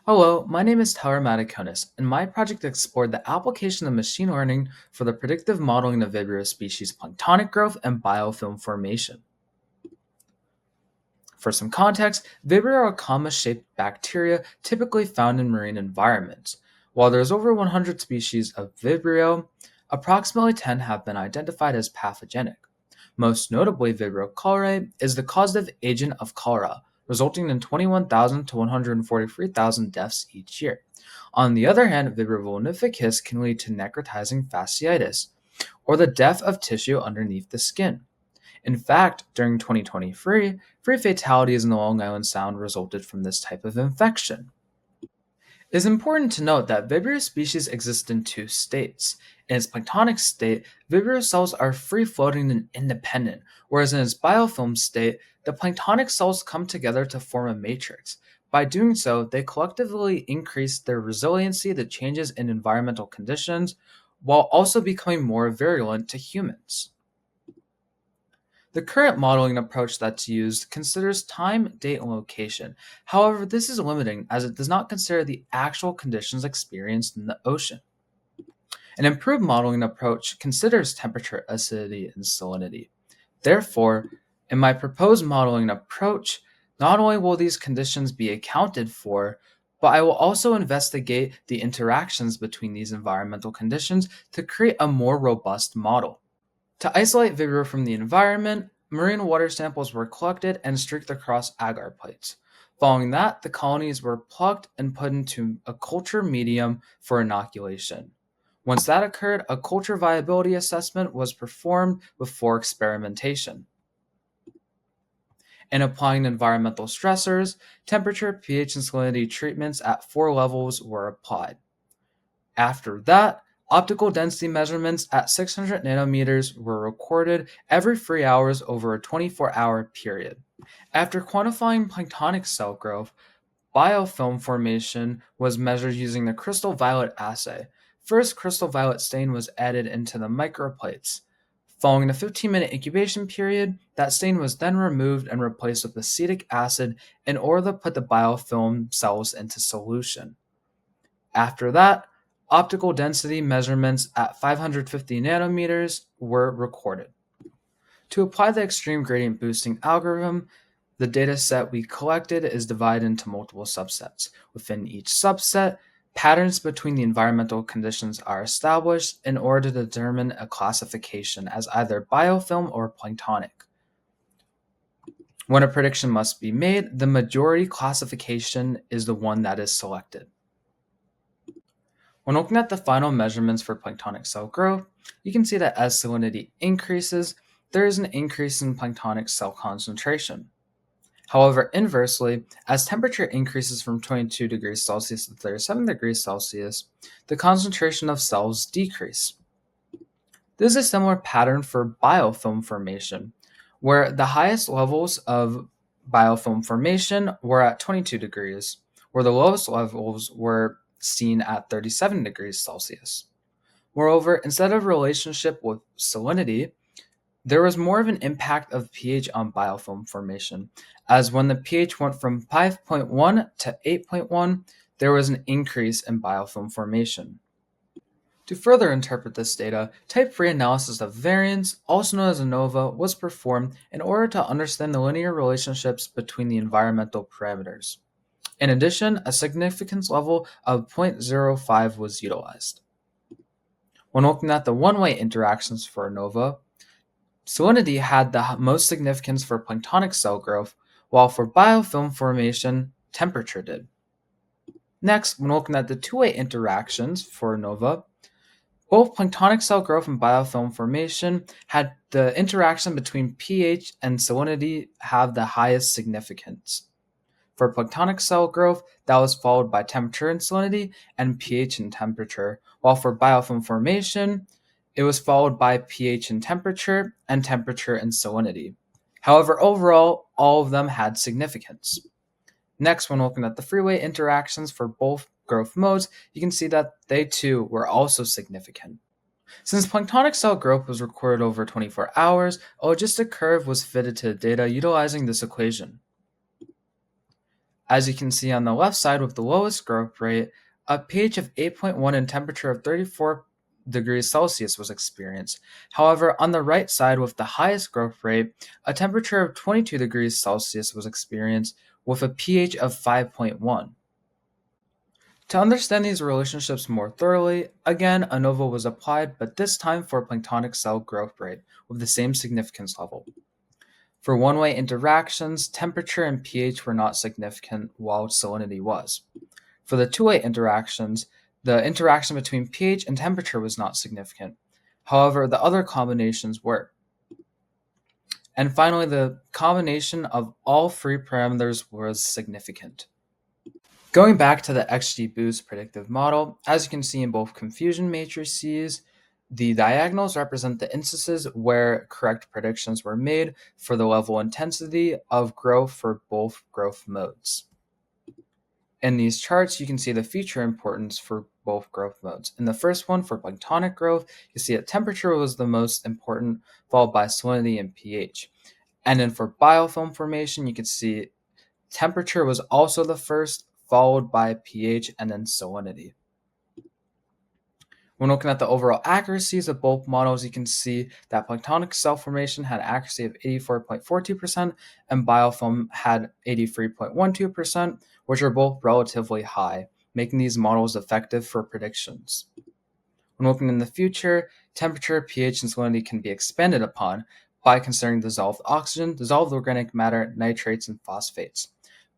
Hello, my name is Matukonis, and my project explored the application of machine learning for the predictive modeling of Vibrio species planktonic growth and biofilm formation. For some context, Vibrio are comma-shaped bacteria typically found in marine environments. While there's over 100 species of Vibrio, approximately 10 have been identified as pathogenic. Most notably, Vibrio cholerae is the causative agent of cholera, resulting in 21,000 to 143,000 deaths each year. On the other hand, Vibrio vulnificus can lead to necrotizing fasciitis, or the death of tissue underneath the skin. In fact, during 2023, three fatalities in the Long Island Sound resulted from this type of infection. It is important to note that Vibrio species exist in two states. In its planktonic state, Vibrio cells are free-floating and independent, whereas in its biofilm state, the planktonic cells come together to form a matrix. By doing so, they collectively increase their resiliency to changes in environmental conditions, while also becoming more virulent to humans. The current modeling approach that's used considers time, date, and location. However, this is limiting as it does not consider the actual conditions experienced in the ocean. An improved modeling approach considers temperature, acidity, and salinity. Therefore, in my proposed modeling approach, not only will these conditions be accounted for, but I will also investigate the interactions between these environmental conditions to create a more robust model. To isolate Vibrio from the environment, marine water samples were collected and streaked across agar plates. Following that, the colonies were plucked and put into a culture medium for inoculation. Once that occurred, a culture viability assessment was performed before experimentation. In applying environmental stressors, temperature, pH, and salinity treatments at 4 levels were applied. After that, optical density measurements at 600 nanometers were recorded every 3 hours over a 24-hour period. After quantifying planktonic cell growth, biofilm formation was measured using the crystal violet assay. First, crystal violet stain was added into the microplates. Following a 15-minute incubation period, that stain was then removed and replaced with acetic acid in order to put the biofilm cells into solution. After that, optical density measurements at 550 nanometers were recorded. To apply the extreme gradient boosting algorithm, the data set we collected is divided into multiple subsets. Within each subset, patterns between the environmental conditions are established in order to determine a classification as either biofilm or planktonic. When a prediction must be made, the majority classification is the one that is selected. When looking at the final measurements for planktonic cell growth, you can see that as salinity increases, there is an increase in planktonic cell concentration. However, inversely, as temperature increases from 22 degrees Celsius to 37 degrees Celsius, the concentration of cells decrease. This is a similar pattern for biofilm formation, where the highest levels of biofilm formation were at 22 degrees, where the lowest levels were seen at 37 degrees Celsius. Moreover, instead of a relationship with salinity, there was more of an impact of pH on biofilm formation, as when the pH went from 5.1 to 8.1, there was an increase in biofilm formation. To further interpret this data, type 3 analysis of variance, also known as ANOVA, was performed in order to understand the linear relationships between the environmental parameters. In addition, a significance level of 0.05 was utilized. When looking at the one-way interactions for ANOVA, salinity had the most significance for planktonic cell growth, while for biofilm formation, temperature did. Next, when looking at the two-way interactions for ANOVA, both planktonic cell growth and biofilm formation had the interaction between pH and salinity have the highest significance. For planktonic cell growth, that was followed by temperature and salinity, and pH and temperature, while for biofilm formation, it was followed by pH and temperature and salinity. However, overall, all of them had significance. Next, when looking at the three-way interactions for both growth modes, you can see that they too were also significant. Since planktonic cell growth was recorded over 24 hours, a logistic curve was fitted to the data utilizing this equation. As you can see on the left side with the lowest growth rate, a pH of 8.1 and temperature of 34 degrees Celsius was experienced. However, on the right side with the highest growth rate, a temperature of 22 degrees Celsius was experienced with a pH of 5.1. To understand these relationships more thoroughly, again, ANOVA was applied, but this time for planktonic cell growth rate with the same significance level. For one-way interactions, temperature and pH were not significant while salinity was. For the two-way interactions, the interaction between pH and temperature was not significant. However, the other combinations were. And finally, the combination of all three parameters was significant. Going back to the XGBoost predictive model, as you can see in both confusion matrices, the diagonals represent the instances where correct predictions were made for the level intensity of growth for both growth modes. In these charts, you can see the feature importance for both growth modes. In the first one, for planktonic growth, you see that temperature was the most important, followed by salinity and pH. And then for biofilm formation, you can see temperature was also the first, followed by pH and then salinity. When looking at the overall accuracies of both models, you can see that planktonic cell formation had accuracy of 84.42% and biofilm had 83.12%, which are both relatively high, making these models effective for predictions. When looking in the future, temperature, pH, and salinity can be expanded upon by considering dissolved oxygen, dissolved organic matter, nitrates, and phosphates.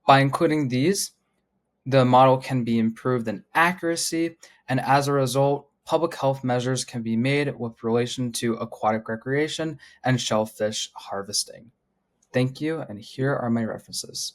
By including these, the model can be improved in accuracy, and as a result, public health measures can be made with relation to aquatic recreation and shellfish harvesting. Thank you, and here are my references.